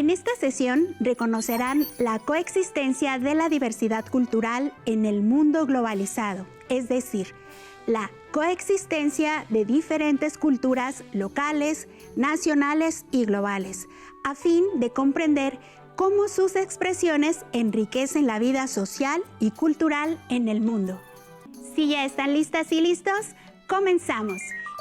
En esta sesión reconocerán la coexistencia de la diversidad cultural en el mundo globalizado, es decir, la coexistencia de diferentes culturas locales, nacionales y globales, a fin de comprender cómo sus expresiones enriquecen la vida social y cultural en el mundo. Si ya están listas y listos, comenzamos.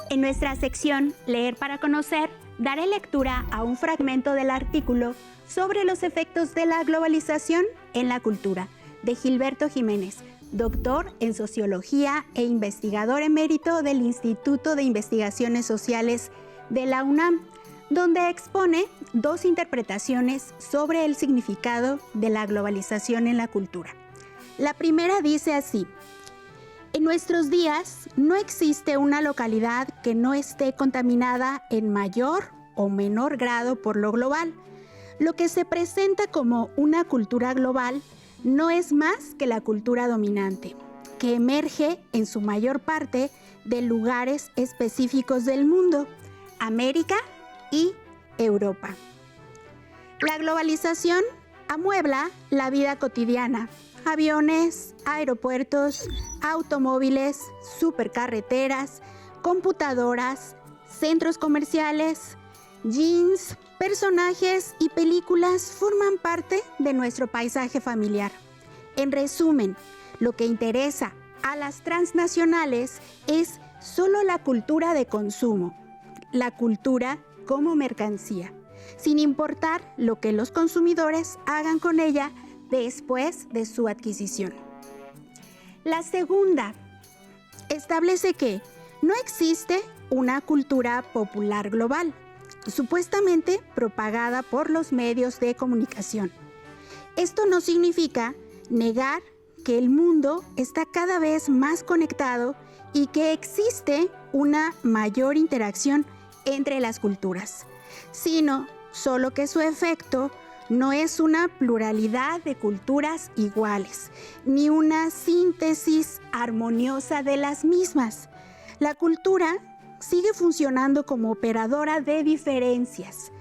En nuestra sección Leer para Conocer, daré lectura a un fragmento del artículo sobre los efectos de la globalización en la cultura, de Gilberto Jiménez, doctor en Sociología e investigador emérito del Instituto de Investigaciones Sociales de la UNAM, donde expone dos interpretaciones sobre el significado de la globalización en la cultura. La primera dice así: en nuestros días no existe una localidad que no esté contaminada en mayor o menor grado por lo global. Lo que se presenta como una cultura global no es más que la cultura dominante, que emerge en su mayor parte de lugares específicos del mundo, América y Europa. La globalización amuebla la vida cotidiana. Aviones, aeropuertos, automóviles, supercarreteras, computadoras, centros comerciales, jeans, personajes y películas forman parte de nuestro paisaje familiar. En resumen, lo que interesa a las transnacionales es solo la cultura de consumo, la cultura como mercancía, sin importar lo que los consumidores hagan con ella después de su adquisición. La segunda establece que no existe una cultura popular global, supuestamente propagada por los medios de comunicación. Esto no significa negar que el mundo está cada vez más conectado y que existe una mayor interacción entre las culturas, sino solo que su efecto no es una pluralidad de culturas iguales, ni una síntesis armoniosa de las mismas. La cultura sigue funcionando como operadora de diferencias,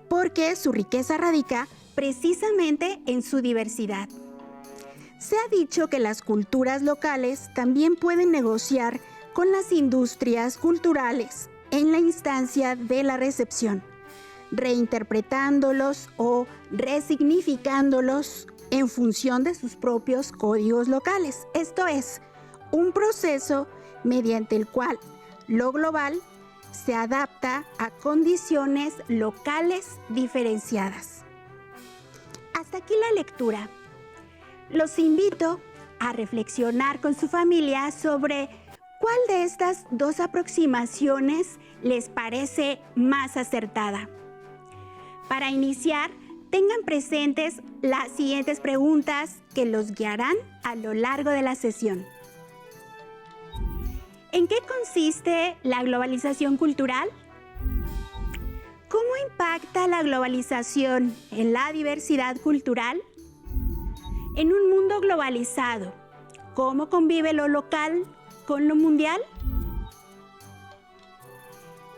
porque su riqueza radica precisamente en su diversidad. Se ha dicho que las culturas locales también pueden negociar con las industrias culturales en la instancia de la recepción, reinterpretándolos o resignificándolos en función de sus propios códigos locales. Esto es, un proceso mediante el cual lo global se adapta a condiciones locales diferenciadas. Hasta aquí la lectura. Los invito a reflexionar con su familia sobre cuál de estas dos aproximaciones les parece más acertada. Para iniciar, tengan presentes las siguientes preguntas que los guiarán a lo largo de la sesión. ¿En qué consiste la globalización cultural? ¿Cómo impacta la globalización en la diversidad cultural? En un mundo globalizado, ¿cómo convive lo local con lo mundial?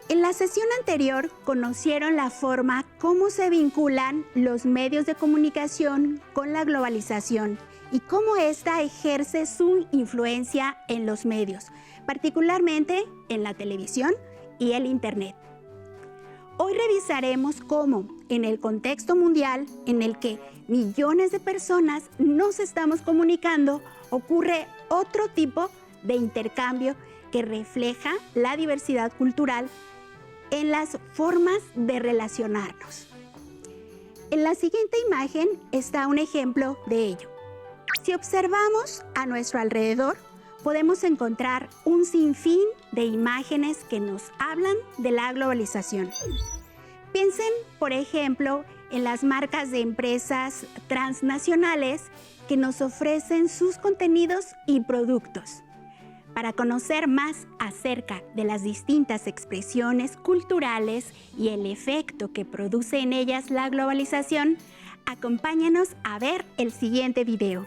En la sesión anterior conocieron la forma cómo se vinculan los medios de comunicación con la globalización y cómo ésta ejerce su influencia en los medios, particularmente en la televisión y el Internet. Hoy revisaremos cómo, en el contexto mundial en el que millones de personas nos estamos comunicando, ocurre otro tipo de intercambio que refleja la diversidad cultural en las formas de relacionarnos. En la siguiente imagen está un ejemplo de ello. Si observamos a nuestro alrededor, podemos encontrar un sinfín de imágenes que nos hablan de la globalización. Piensen, por ejemplo, en las marcas de empresas transnacionales que nos ofrecen sus contenidos y productos. Para conocer más acerca de las distintas expresiones culturales y el efecto que produce en ellas la globalización, acompáñanos a ver el siguiente video.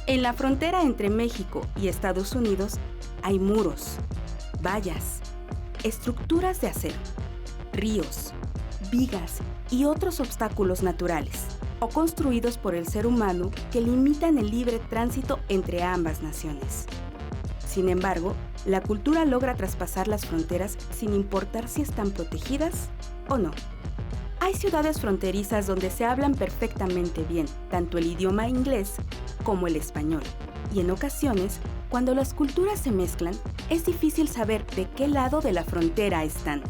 En la frontera entre México y Estados Unidos hay muros, vallas, estructuras de acero, ríos, vigas y otros obstáculos naturales, o construidos por el ser humano que limitan el libre tránsito entre ambas naciones. Sin embargo, la cultura logra traspasar las fronteras sin importar si están protegidas o no. Hay ciudades fronterizas donde se hablan perfectamente bien tanto el idioma inglés como el español, y en ocasiones, cuando las culturas se mezclan, es difícil saber de qué lado de la frontera están.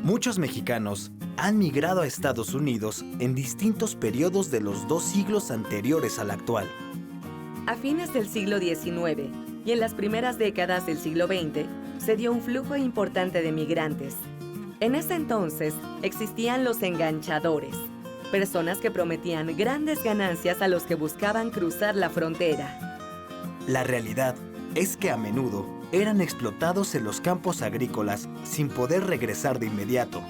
Muchos mexicanos han migrado a Estados Unidos en distintos periodos de los 2 siglos anteriores al actual. A fines del siglo XIX y en las primeras décadas del siglo XX, se dio un flujo importante de migrantes. En ese entonces existían los enganchadores, personas que prometían grandes ganancias a los que buscaban cruzar la frontera. La realidad es que a menudo eran explotados en los campos agrícolas sin poder regresar de inmediato,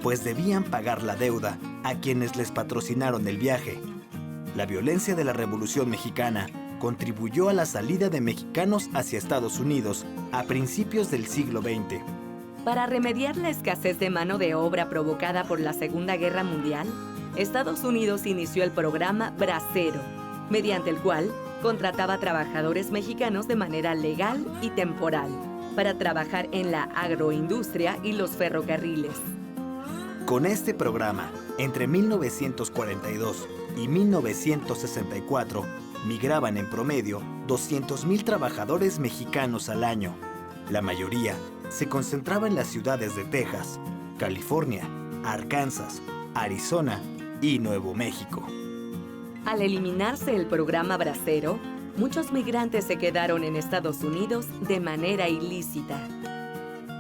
pues debían pagar la deuda a quienes les patrocinaron el viaje. La violencia de la Revolución Mexicana contribuyó a la salida de mexicanos hacia Estados Unidos a principios del siglo XX. Para remediar la escasez de mano de obra provocada por la Segunda Guerra Mundial, Estados Unidos inició el programa Bracero, mediante el cual contrataba trabajadores mexicanos de manera legal y temporal para trabajar en la agroindustria y los ferrocarriles. Con este programa, entre 1942 y 1964, migraban en promedio 200,000 trabajadores mexicanos al año. La mayoría se concentraba en las ciudades de Texas, California, Arkansas, Arizona y Nuevo México. Al eliminarse el programa Bracero, muchos migrantes se quedaron en Estados Unidos de manera ilícita.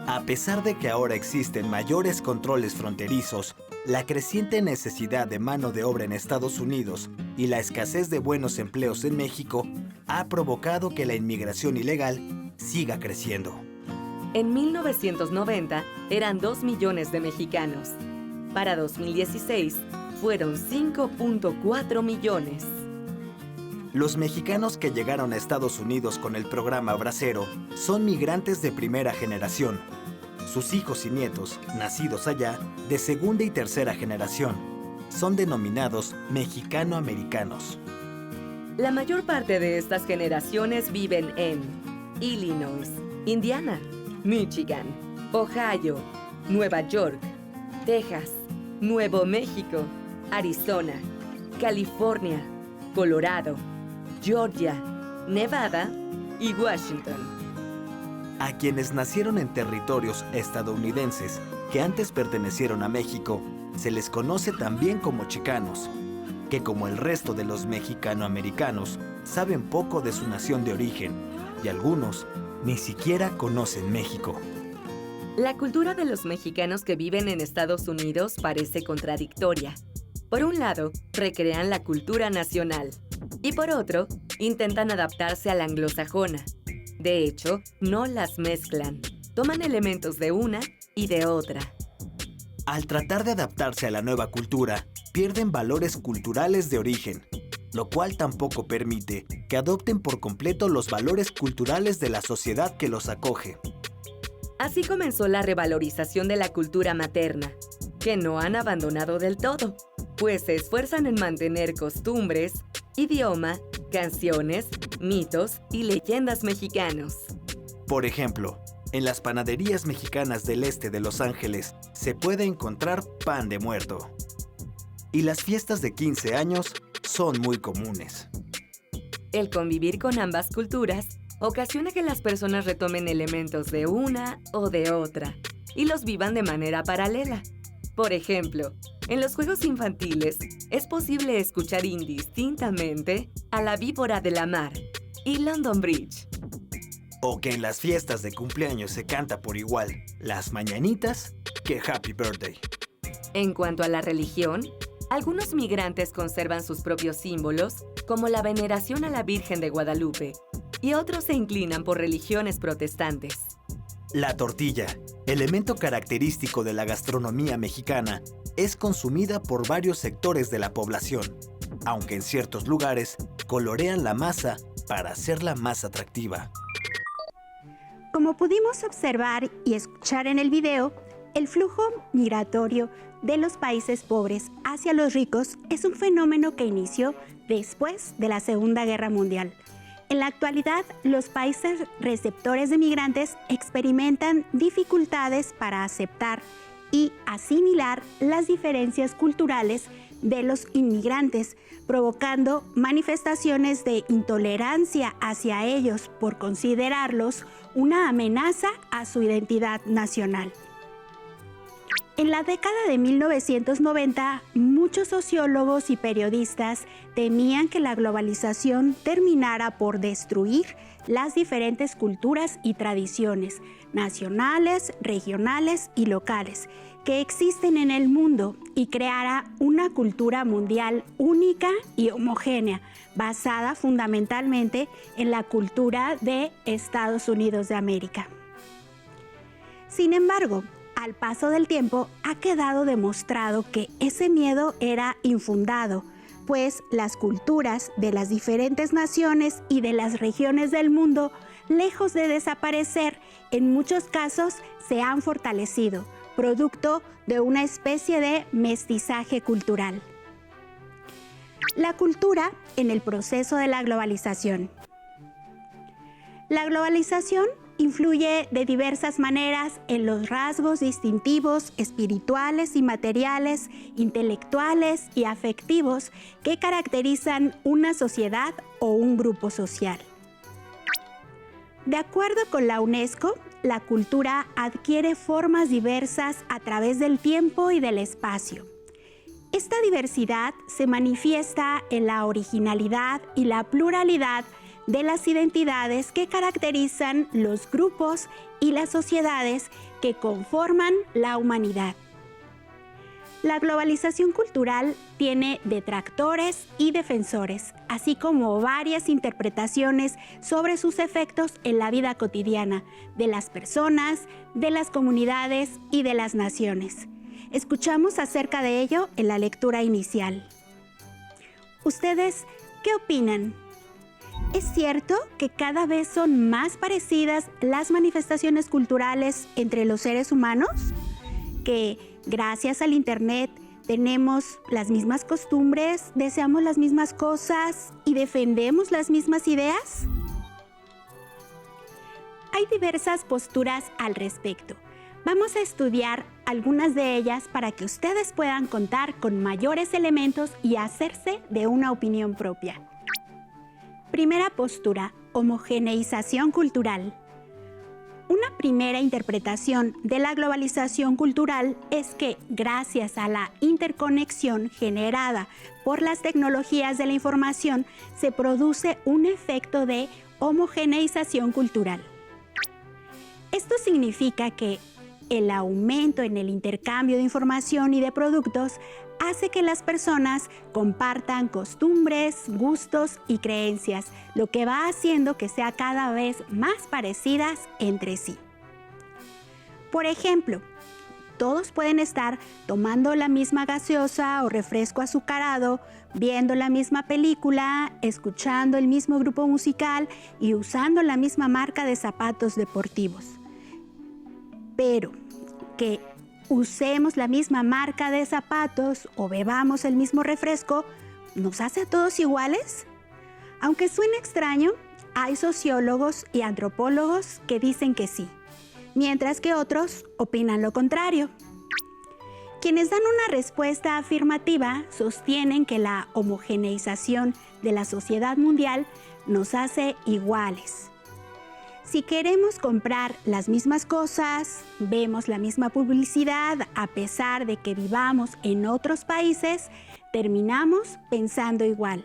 A pesar de que ahora existen mayores controles fronterizos, la creciente necesidad de mano de obra en Estados Unidos y la escasez de buenos empleos en México ha provocado que la inmigración ilegal siga creciendo. En 1990 eran 2 millones de mexicanos. Para 2016 fueron 5.4 millones. Los mexicanos que llegaron a Estados Unidos con el programa Bracero son migrantes de primera generación. Sus hijos y nietos, nacidos allá, de segunda y tercera generación, son denominados mexicano-americanos. La mayor parte de estas generaciones viven en Illinois, Indiana, Michigan, Ohio, Nueva York, Texas, Nuevo México, Arizona, California, Colorado, Georgia, Nevada y Washington. A quienes nacieron en territorios estadounidenses que antes pertenecieron a México, se les conoce también como chicanos, que como el resto de los mexicano-americanos, saben poco de su nación de origen y algunos ni siquiera conocen México. La cultura de los mexicanos que viven en Estados Unidos parece contradictoria. Por un lado, recrean la cultura nacional y por otro, intentan adaptarse a la anglosajona. De hecho, no las mezclan. Toman elementos de una y de otra. Al tratar de adaptarse a la nueva cultura, pierden valores culturales de origen, lo cual tampoco permite que adopten por completo los valores culturales de la sociedad que los acoge. Así comenzó la revalorización de la cultura materna, que no han abandonado del todo, pues se esfuerzan en mantener costumbres, idioma, canciones, mitos y leyendas mexicanos. Por ejemplo, en las panaderías mexicanas del este de Los Ángeles se puede encontrar pan de muerto. Y las fiestas de 15 años son muy comunes. El convivir con ambas culturas ocasiona que las personas retomen elementos de una o de otra y los vivan de manera paralela. Por ejemplo, en los juegos infantiles es posible escuchar indistintamente a la víbora de la mar y London Bridge. O que en las fiestas de cumpleaños se canta por igual las mañanitas que Happy Birthday. En cuanto a la religión, algunos migrantes conservan sus propios símbolos, como la veneración a la Virgen de Guadalupe, y otros se inclinan por religiones protestantes. La tortilla, elemento característico de la gastronomía mexicana, es consumida por varios sectores de la población, aunque en ciertos lugares colorean la masa para hacerla más atractiva. Como pudimos observar y escuchar en el video, El flujo migratorio de los países pobres hacia los ricos es un fenómeno que inició después de la Segunda Guerra Mundial. En la actualidad, los países receptores de migrantes experimentan dificultades para aceptar y asimilar las diferencias culturales de los inmigrantes, provocando manifestaciones de intolerancia hacia ellos por considerarlos una amenaza a su identidad nacional. En la década de 1990, muchos sociólogos y periodistas temían que la globalización terminara por destruir las diferentes culturas y tradiciones nacionales, regionales y locales que existen en el mundo y creara una cultura mundial única y homogénea, basada fundamentalmente en la cultura de Estados Unidos de América. Sin embargo, al paso del tiempo ha quedado demostrado que ese miedo era infundado, pues las culturas de las diferentes naciones y de las regiones del mundo, lejos de desaparecer, en muchos casos se han fortalecido, producto de una especie de mestizaje cultural. La cultura en el proceso de la globalización. La globalización influye de diversas maneras en los rasgos distintivos espirituales y materiales, intelectuales y afectivos que caracterizan una sociedad o un grupo social. De acuerdo con la UNESCO, la cultura adquiere formas diversas a través del tiempo y del espacio. Esta diversidad se manifiesta en la originalidad y la pluralidad de las identidades que caracterizan los grupos y las sociedades que conforman la humanidad. La globalización cultural tiene detractores y defensores, así como varias interpretaciones sobre sus efectos en la vida cotidiana de las personas, de las comunidades y de las naciones. Escuchamos acerca de ello en la lectura inicial. ¿Ustedes qué opinan? ¿Es cierto que cada vez son más parecidas las manifestaciones culturales entre los seres humanos? ¿Que gracias al Internet tenemos las mismas costumbres, deseamos las mismas cosas y defendemos las mismas ideas? Hay diversas posturas al respecto. Vamos a estudiar algunas de ellas para que ustedes puedan contar con mayores elementos y hacerse de una opinión propia. Primera postura, homogeneización cultural. Una primera interpretación de la globalización cultural es que, gracias a la interconexión generada por las tecnologías de la información, se produce un efecto de homogeneización cultural. Esto significa que el aumento en el intercambio de información y de productos hace que las personas compartan costumbres, gustos y creencias, lo que va haciendo que sean cada vez más parecidas entre sí. Por ejemplo, todos pueden estar tomando la misma gaseosa o refresco azucarado, viendo la misma película, escuchando el mismo grupo musical y usando la misma marca de zapatos deportivos. Pero que usemos la misma marca de zapatos o bebamos el mismo refresco, ¿nos hace a todos iguales? Aunque suene extraño, hay sociólogos y antropólogos que dicen que sí, mientras que otros opinan lo contrario. Quienes dan una respuesta afirmativa sostienen que la homogeneización de la sociedad mundial nos hace iguales. Si queremos comprar las mismas cosas, vemos la misma publicidad, a pesar de que vivamos en otros países, terminamos pensando igual.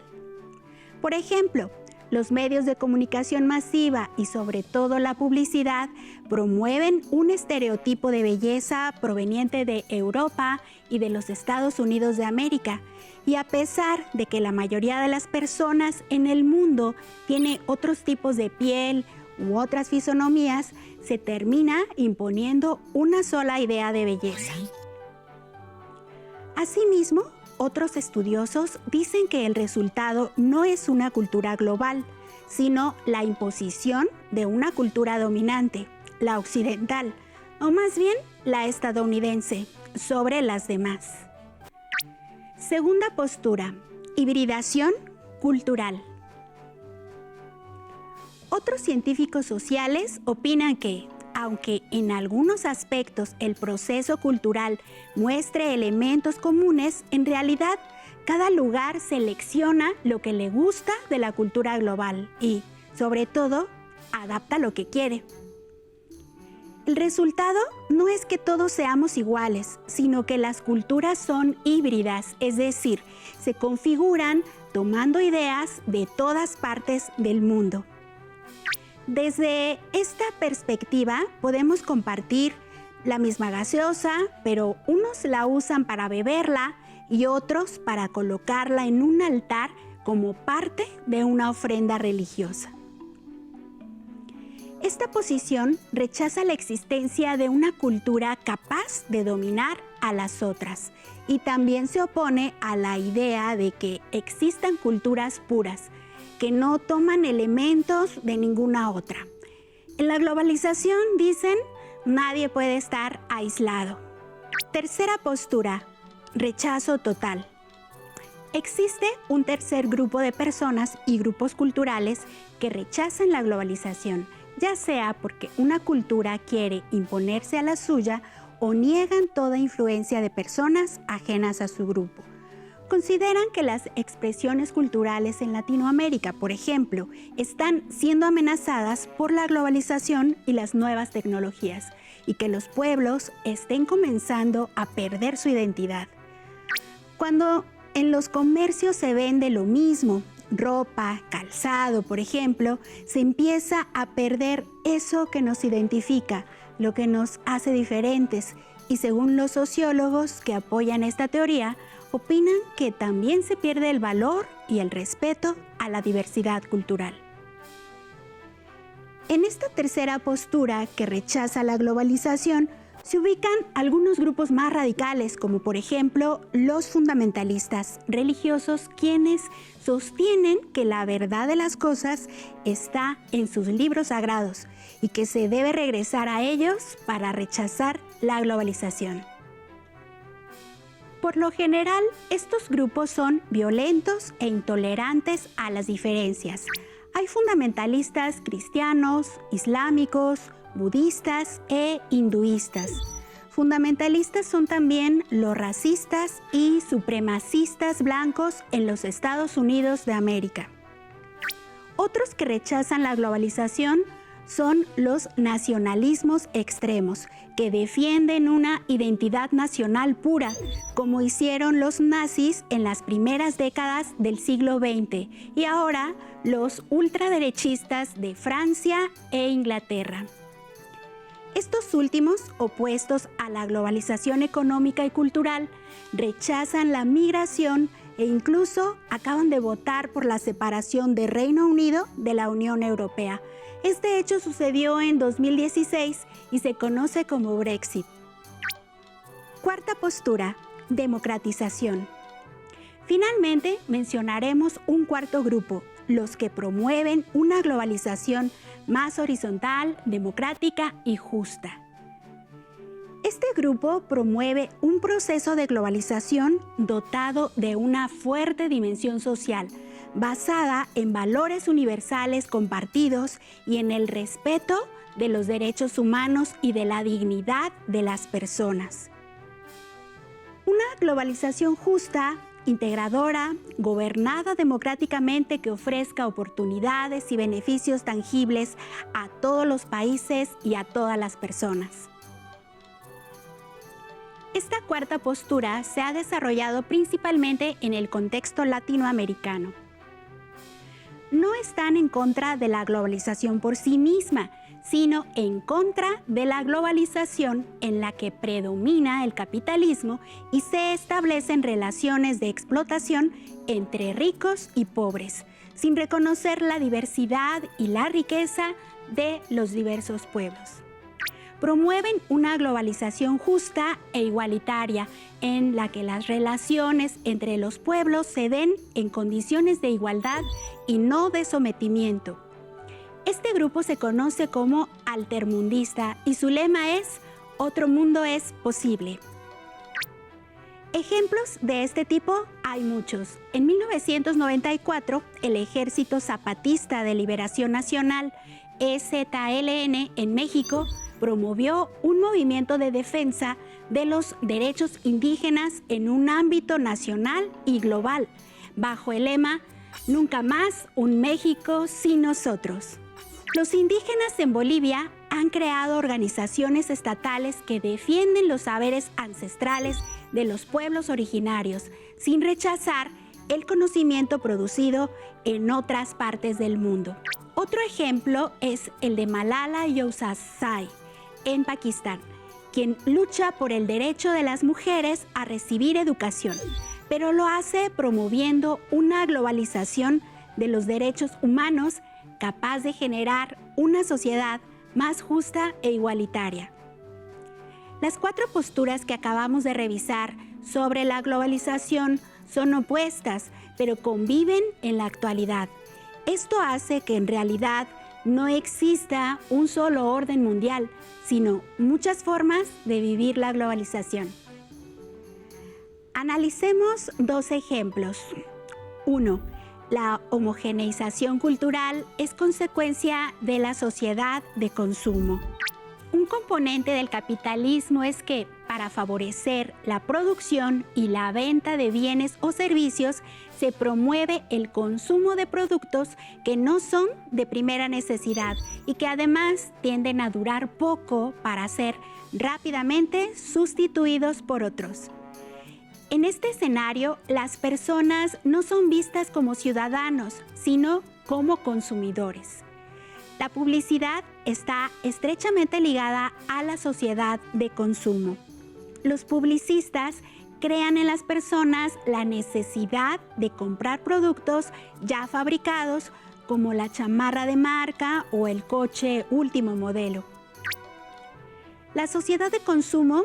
Por ejemplo, los medios de comunicación masiva y sobre todo la publicidad promueven un estereotipo de belleza proveniente de Europa y de los Estados Unidos de América. Y a pesar de que la mayoría de las personas en el mundo tiene otros tipos de piel u otras fisonomías, se termina imponiendo una sola idea de belleza. Asimismo, otros estudiosos dicen que el resultado no es una cultura global, sino la imposición de una cultura dominante, la occidental, o más bien la estadounidense, sobre las demás. Segunda postura, hibridación cultural. Otros científicos sociales opinan que, aunque en algunos aspectos el proceso cultural muestre elementos comunes, en realidad cada lugar selecciona lo que le gusta de la cultura global y, sobre todo, adapta lo que quiere. El resultado no es que todos seamos iguales, sino que las culturas son híbridas, es decir, se configuran tomando ideas de todas partes del mundo. Desde esta perspectiva podemos compartir la misma gaseosa, pero unos la usan para beberla y otros para colocarla en un altar como parte de una ofrenda religiosa. Esta posición rechaza la existencia de una cultura capaz de dominar a las otras y también se opone a la idea de que existan culturas puras, que no toman elementos de ninguna otra. En la globalización, dicen, nadie puede estar aislado. Tercera postura, rechazo total. Existe un tercer grupo de personas y grupos culturales que rechazan la globalización, ya sea porque una cultura quiere imponerse a la suya o niegan toda influencia de personas ajenas a su grupo. Consideran que las expresiones culturales en Latinoamérica, por ejemplo, están siendo amenazadas por la globalización y las nuevas tecnologías, y que los pueblos estén comenzando a perder su identidad. Cuando en los comercios se vende lo mismo, ropa, calzado, por ejemplo, se empieza a perder eso que nos identifica, lo que nos hace diferentes, y según los sociólogos que apoyan esta teoría, opinan que también se pierde el valor y el respeto a la diversidad cultural. En esta tercera postura que rechaza la globalización, se ubican algunos grupos más radicales, como por ejemplo los fundamentalistas religiosos, quienes sostienen que la verdad de las cosas está en sus libros sagrados y que se debe regresar a ellos para rechazar la globalización. Por lo general, estos grupos son violentos e intolerantes a las diferencias. Hay fundamentalistas cristianos, islámicos, budistas e hinduistas. Fundamentalistas son también los racistas y supremacistas blancos en los Estados Unidos de América. Otros que rechazan la globalización son los nacionalismos extremos, que defienden una identidad nacional pura, como hicieron los nazis en las primeras décadas del siglo XX y ahora los ultraderechistas de Francia e Inglaterra. Estos últimos, opuestos a la globalización económica y cultural, rechazan la migración e incluso acaban de votar por la separación de Reino Unido de la Unión Europea. Este hecho sucedió en 2016 y se conoce como Brexit. Cuarta postura, democratización. Finalmente, mencionaremos un cuarto grupo, los que promueven una globalización más horizontal, democrática y justa. Este grupo promueve un proceso de globalización dotado de una fuerte dimensión social, basada en valores universales compartidos y en el respeto de los derechos humanos y de la dignidad de las personas. Una globalización justa, integradora, gobernada democráticamente, que ofrezca oportunidades y beneficios tangibles a todos los países y a todas las personas. Esta cuarta postura se ha desarrollado principalmente en el contexto latinoamericano. No están en contra de la globalización por sí misma, sino en contra de la globalización en la que predomina el capitalismo y se establecen relaciones de explotación entre ricos y pobres, sin reconocer la diversidad y la riqueza de los diversos pueblos. Promueven una globalización justa e igualitaria en la que las relaciones entre los pueblos se den en condiciones de igualdad y no de sometimiento. Este grupo se conoce como altermundista y su lema es otro mundo es posible. Ejemplos de este tipo hay muchos. En 1994, el Ejército Zapatista de Liberación Nacional, EZLN, en México, promovió un movimiento de defensa de los derechos indígenas en un ámbito nacional y global, bajo el lema "Nunca más un México sin nosotros". Los indígenas en Bolivia han creado organizaciones estatales que defienden los saberes ancestrales de los pueblos originarios, sin rechazar el conocimiento producido en otras partes del mundo. Otro ejemplo es el de Malala Yousafzai, en Pakistán, quien lucha por el derecho de las mujeres a recibir educación, pero lo hace promoviendo una globalización de los derechos humanos capaz de generar una sociedad más justa e igualitaria. Las 4 posturas que acabamos de revisar sobre la globalización son opuestas, pero conviven en la actualidad. Esto hace que en realidad no exista un solo orden mundial, sino muchas formas de vivir la globalización. Analicemos 2 ejemplos. 1. La homogeneización cultural es consecuencia de la sociedad de consumo. Un componente del capitalismo es que, para favorecer la producción y la venta de bienes o servicios, se promueve el consumo de productos que no son de primera necesidad y que además tienden a durar poco para ser rápidamente sustituidos por otros. En este escenario, las personas no son vistas como ciudadanos, sino como consumidores. La publicidad está estrechamente ligada a la sociedad de consumo. Los publicistas crean en las personas la necesidad de comprar productos ya fabricados, como la chamarra de marca o el coche último modelo. La sociedad de consumo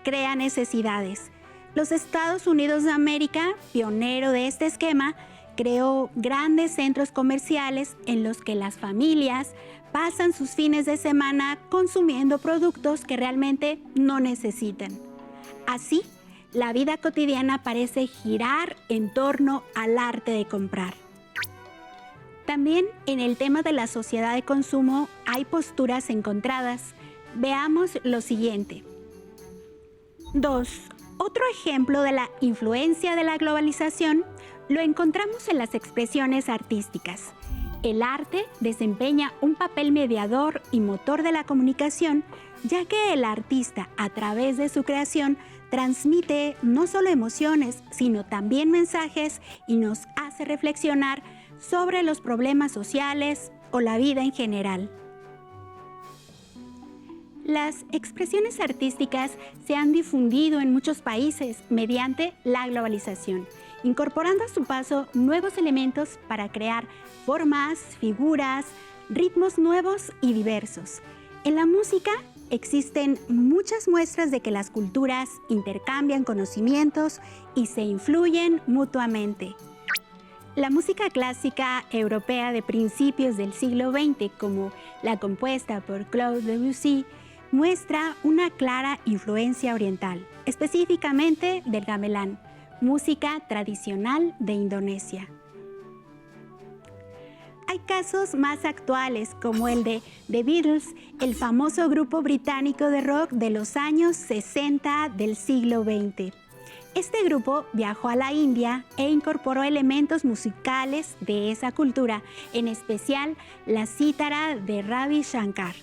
crea necesidades. Los Estados Unidos de América, pionero de este esquema, creó grandes centros comerciales en los que las familias pasan sus fines de semana consumiendo productos que realmente no necesitan. Así, la vida cotidiana parece girar en torno al arte de comprar. También en el tema de la sociedad de consumo hay posturas encontradas. Veamos lo siguiente. 2. Otro ejemplo de la influencia de la globalización lo encontramos en las expresiones artísticas. El arte desempeña un papel mediador y motor de la comunicación, ya que el artista, a través de su creación, transmite no solo emociones, sino también mensajes y nos hace reflexionar sobre los problemas sociales o la vida en general. Las expresiones artísticas se han difundido en muchos países mediante la globalización, incorporando a su paso nuevos elementos para crear formas, figuras, ritmos nuevos y diversos. En la música existen muchas muestras de que las culturas intercambian conocimientos y se influyen mutuamente. La música clásica europea de principios del siglo XX, como la compuesta por Claude Debussy, muestra una clara influencia oriental, específicamente del gamelán, música tradicional de Indonesia. Hay casos más actuales, como el de The Beatles, el famoso grupo británico de rock de los años 60 del siglo XX. Este grupo viajó a la India e incorporó elementos musicales de esa cultura, en especial la cítara de Ravi Shankar.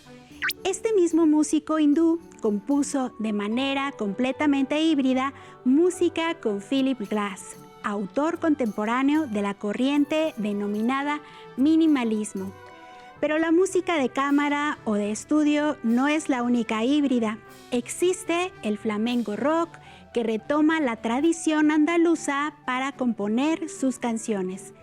Este mismo músico hindú compuso de manera completamente híbrida música con Philip Glass, autor contemporáneo de la corriente denominada minimalismo. Pero la música de cámara o de estudio no es la única híbrida. Existe el flamenco rock, que retoma la tradición andaluza para componer sus canciones,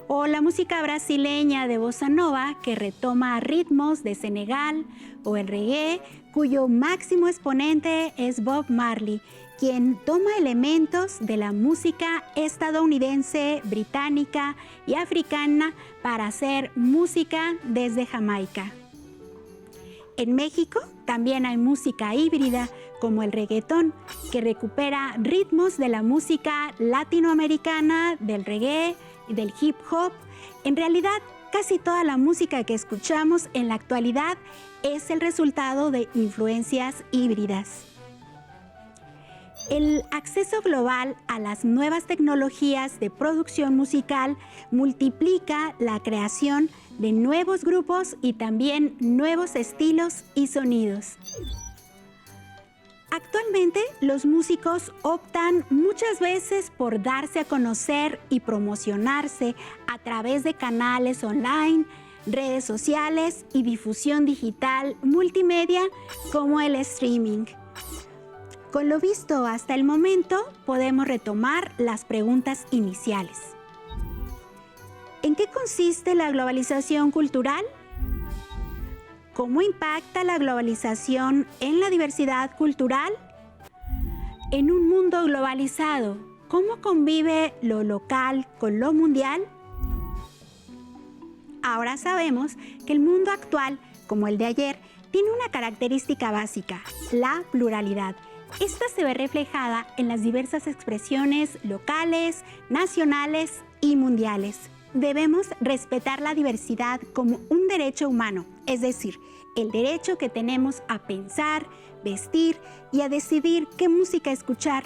o la música brasileña de bossa nova, que retoma ritmos de Senegal, o el reggae, cuyo máximo exponente es Bob Marley, quien toma elementos de la música estadounidense, británica y africana para hacer música desde Jamaica. En México también hay música híbrida como el reggaetón, que recupera ritmos de la música latinoamericana, del reggae y del hip hop. En realidad, casi toda la música que escuchamos en la actualidad es el resultado de influencias híbridas. El acceso global a las nuevas tecnologías de producción musical multiplica la creación de nuevos grupos y también nuevos estilos y sonidos. Actualmente, los músicos optan muchas veces por darse a conocer y promocionarse a través de canales online, redes sociales y difusión digital multimedia como el streaming. Con lo visto hasta el momento, podemos retomar las preguntas iniciales. ¿En qué consiste la globalización cultural? ¿Cómo impacta la globalización en la diversidad cultural? En un mundo globalizado, ¿cómo convive lo local con lo mundial? Ahora sabemos que el mundo actual, como el de ayer, tiene una característica básica, la pluralidad. Esta se ve reflejada en las diversas expresiones locales, nacionales y mundiales. Debemos respetar la diversidad como un derecho humano, es decir, el derecho que tenemos a pensar, vestir y a decidir qué música escuchar,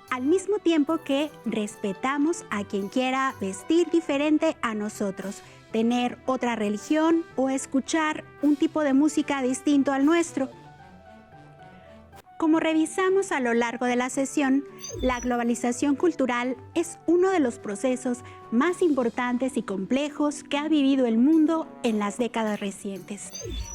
al mismo tiempo que respetamos a quien quiera vestir diferente a nosotros, tener otra religión o escuchar un tipo de música distinto al nuestro. Como revisamos a lo largo de la sesión, la globalización cultural es uno de los procesos más importantes y complejos que ha vivido el mundo en las décadas recientes.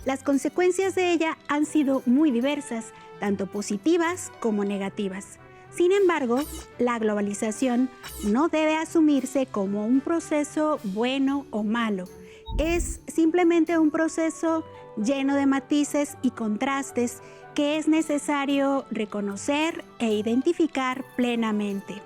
Las consecuencias de ella han sido muy diversas, tanto positivas como negativas. Sin embargo, la globalización no debe asumirse como un proceso bueno o malo. Es simplemente un proceso lleno de matices y contrastes que es necesario reconocer e identificar plenamente.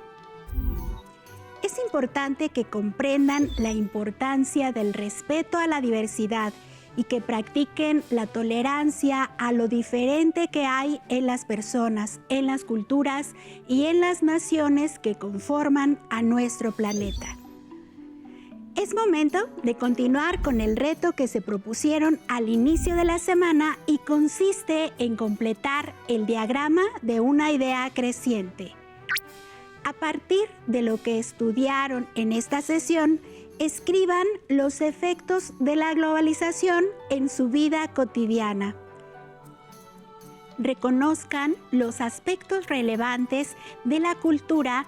Es importante que comprendan la importancia del respeto a la diversidad y que practiquen la tolerancia a lo diferente que hay en las personas, en las culturas y en las naciones que conforman a nuestro planeta. Es momento de continuar con el reto que se propusieron al inicio de la semana y consiste en completar el diagrama de una idea creciente. A partir de lo que estudiaron en esta sesión, escriban los efectos de la globalización en su vida cotidiana. Reconozcan los aspectos relevantes de la cultura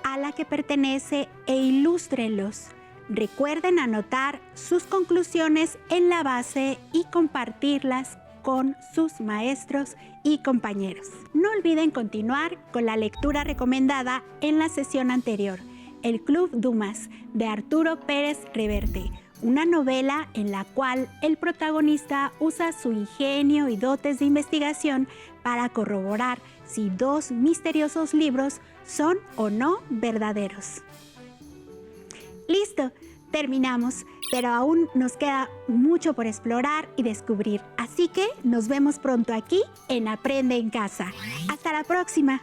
a la que pertenece e ilústrenlos. Recuerden anotar sus conclusiones en la base y compartirlas con sus maestros y compañeros. No olviden continuar con la lectura recomendada en la sesión anterior, El Club Dumas, de Arturo Pérez Reverte, una novela en la cual el protagonista usa su ingenio y dotes de investigación para corroborar si dos misteriosos libros son o no verdaderos. ¡Listo! Terminamos, pero aún nos queda mucho por explorar y descubrir. Así que nos vemos pronto aquí en Aprende en Casa. ¡Hasta la próxima!